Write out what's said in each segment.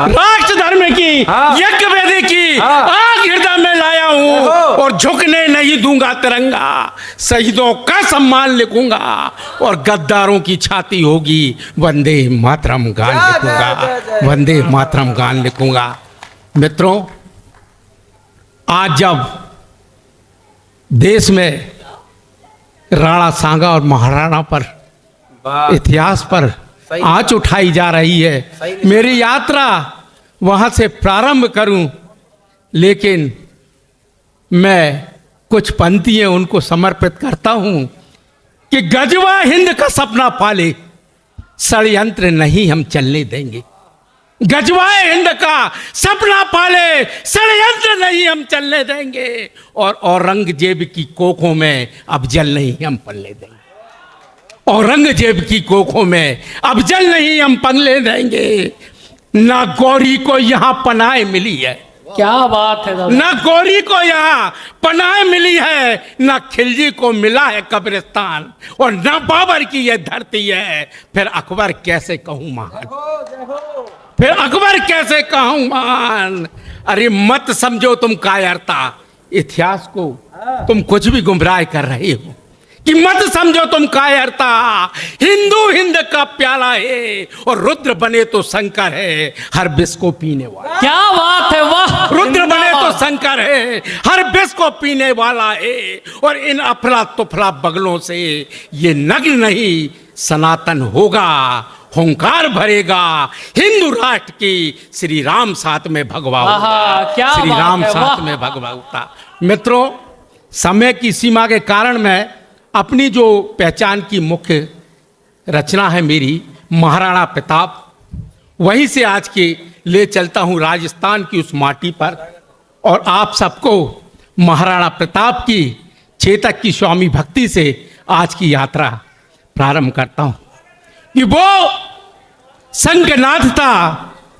राष्ट्र धर्म की यज्ञ वेदी की आग हृदय में लाया हूँ और झुकने नहीं दूंगा तिरंगा। शहीदों का सम्मान लिखूंगा और गद्दारों की छाती होगी वंदे मातरम गान लिखूंगा, वंदे मातरम गान लिखूंगा। मित्रों, आज जब देश में राणा सांगा और महाराणा पर इतिहास पर आंच उठाई जा रही है, मेरी यात्रा वहां से प्रारंभ करूं, लेकिन मैं कुछ पंक्तियां उनको समर्पित करता हूं कि गजवा हिंद का सपना पाले, षड्यंत्र नहीं हम चलने देंगे। गजवाए हिंद का सपना पाले, षड्यंत्र नहीं हम चलने देंगे, और औरंगजेब की कोखों में अब जल नहीं हम पलने देंगे। औरंगजेब की कोखों में अब जल नहीं हम पलने देंगे। ना गौरी को यहाँ पनाह मिली है, क्या बात है दादा। ना गौरी को यहाँ पनाह मिली है, ना खिलजी को मिला है कब्रिस्तान, और ना बाबर की यह धरती है। फिर अकबर कैसे कहूँ महान, फिर अकबर कैसे कहूँ महान। अरे मत समझो तुम कायरता, इतिहास को तुम कुछ भी गुमराह कर रहे हो कि मत समझो तुम कायरता। हिंदू हिंद का प्याला है और रुद्र बने तो शंकर है हर विष को पीने वाला। क्या बात है, वाह। रुद्र बने तो शंकर है हर विष को पीने वाला है, और इन अफरा तुफरा बगलों से ये नग्न नहीं सनातन होगा, हुंकार भरेगा हिंदू राष्ट्र की। श्री राम साथ में भगवान, श्री राम साथ में भगवान। मित्रों, समय की सीमा के कारण मैं अपनी जो पहचान की मुख्य रचना है मेरी महाराणा प्रताप, वहीं से आज के ले चलता हूं राजस्थान की उस माटी पर, और आप सबको महाराणा प्रताप की चेतक की स्वामी भक्ति से आज की यात्रा प्रारंभ करता हूं कि वो संगनाथ था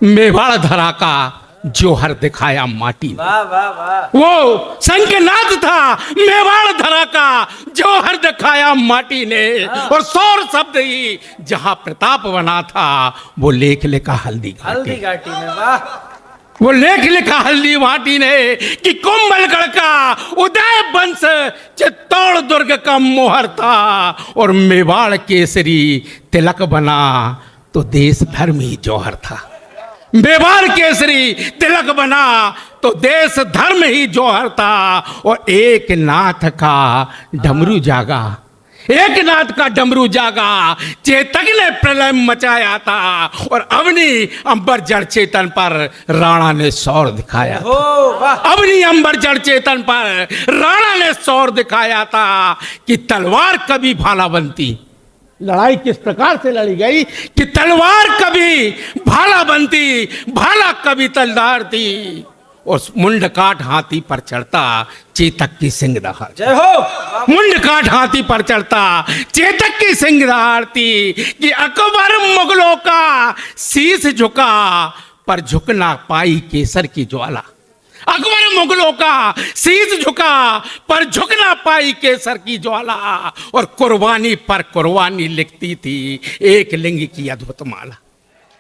मेवाड़ धरा का जोहर दिखाया माटी ने। वाह वाह वाह। वो संगनाथ था मेवाड़ धरा का जोहर दिखाया माटी ने, और सौर शब्द ही जहां प्रताप बना था वो लेख लिखा हल्दी हल्दी घाटी में। वाह। वो लेख लिखा हल्दी घाटी ने कि कुंभलगढ़ का उदय वंश चित्तौड़ दुर्ग का मोहर था, और मेवाड़ केसरी तिलक बना तो देश धर्म ही जौहर था। मेवाड़ केसरी तिलक बना तो देश धर्म ही जौहर था, और एक नाथ का डमरू जागा, एक नाथ का डमरू जागा, चेतक ने प्रलय मचाया था, और अवनी अंबर जड़ चेतन पर राणा ने सौर दिखाया था। अवनी अंबर जड़ चेतन पर राणा ने सौर दिखाया था कि तलवार कभी भाला बनती। लड़ाई किस प्रकार से लड़ी गई कि तलवार कभी भाला बनती, भाला कभी तलवार थी, और मुंड काट हाथी पर चढ़ता चेतक की सिंह दहाड़। जय हो। मुंड काट हाथी पर चढ़ता चेतक की सिंह दहाड़ती कि अकबर मुगलों का शीश झुका पर झुक ना पाई केसर की ज्वाला। अकबर मुगलों का शीश झुका पर झुक ना पाई केसर की ज्वाला, और कुर्बानी पर कुर्बानी लिखती थी एक लिंग की अद्भुत माला।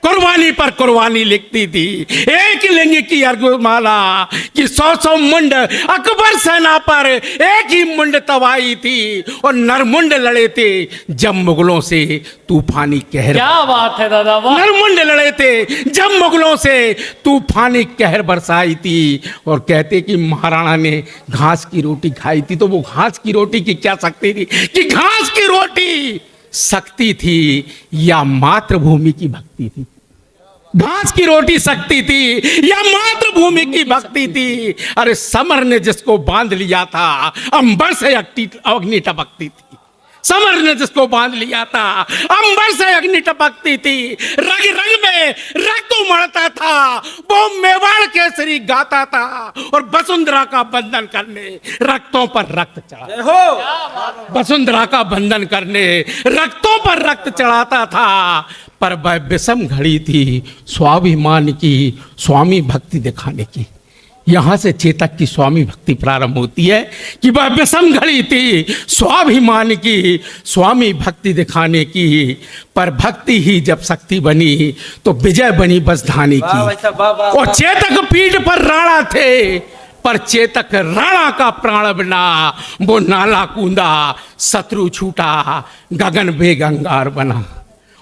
कुर्बानी पर कुर्बानी लिखती थी एक लिंग की अद्भुत माला कि 100 मुंड अकबर सेना पर एक ही मुंड तबाही थी, और नरमुंड लड़े थे जब मुगलों से तूफानी कहर। क्या बात है दादा, वाह। नरमुंड लड़े थे जब मुगलों से तूफानी कहर बरसाई थी, और कहते कि महाराणा ने घास की रोटी खाई थी, तो वो घास की रोटी की क्या शक्ति थी कि घास की रोटी शक्ति थी या मातृभूमि की भक्ति थी। घास की रोटी शक्ति थी या मातृभूमि की भक्ति थी। अरे समर ने जिसको बांध लिया था अंबर से अग्नि टपकती थी। समर ने जिसको बांध लिया था अंबर से अग्नि टपकती थी। रग रग में रक्त उमड़ता था, वो मेवाड़ केसरी गाता था, और वसुंधरा का बंधन करने रक्तों पर रक्त चढ़ा। वसुंधरा का बंधन करने रक्तों पर रक्त चढ़ाता था, पर वह विषम घड़ी थी स्वाभिमान की, स्वामी भक्ति दिखाने की। यहाँ से चेतक की स्वामी भक्ति प्रारंभ होती है कि वह विषम घड़ी थी स्वाभिमान की, स्वामी भक्ति दिखाने की, पर भक्ति ही जब शक्ति बनी तो विजय बनी बसधानी वाह भाई की। साहब, वाह वाह और चेतक पीठ पर राणा थे, पर चेतक राणा का प्राण बना, वो नाला कूदा शत्रु छूटा, गगन बेग अंगार बना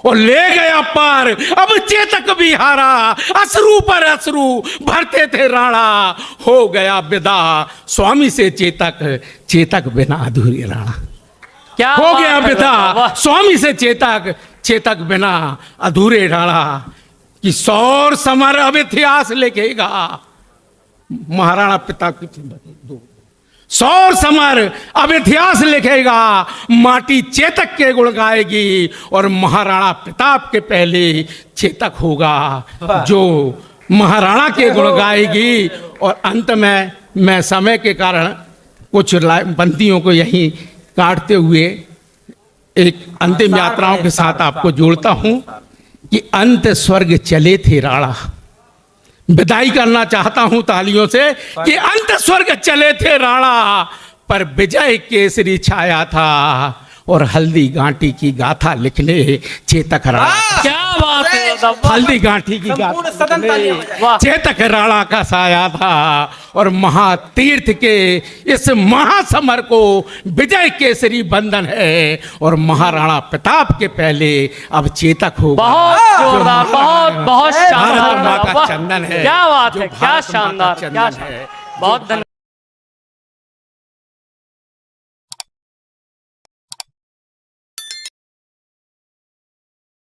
और ले गया पार। अब चेतक भी हारा, अश्रु पर अश्रु भरते थे राणा, हो गया विदा स्वामी से चेतक, चेतक बिना अधूरी राणा। क्या हो बात गया है विदा दादा, वाह। स्वामी से चेतक, चेतक बिना अधूरे राणा। कि सौर समर अब इतिहास लिखेगा, महाराणा प्रताप की सौर समर अब इतिहास लिखेगा, माटी चेतक के गुण गाएगी और महाराणा प्रताप के पहले चेतक होगा जो महाराणा के गुण गाएगी। और अंत में मैं समय के कारण कुछ पंक्तियों को यहीं काटते हुए एक अंतिम यात्राओं के साथ आपको जोड़ता हूं कि अंत स्वर्ग चले थे राणा। विदाई करना चाहता हूं तालियों से कि अंत स्वर्ग चले थे राणा, पर विजय केसरी छाया था और हल्दी गांठी की गाथा लिखने चेतक राणा। क्या बात है दादा, वाह। हल्दी गांठी की संपूर्ण गाथा सदन तालियां लिखने बजाए। वाह। चेतक राणा का साया था और महातीर्थ के इस महासमर को विजय केसरी बंधन है और महाराणा प्रताप के पहले अब चेतक होगा। बहुत जोरदार, बहुत बहुत भारत शानदार माँ दादा, का वाह। चंदन है, क्या बात जो है, क्या भारत माँ का शानदार, क्या चंदन शानदार। है। बहुत धन्यवाद।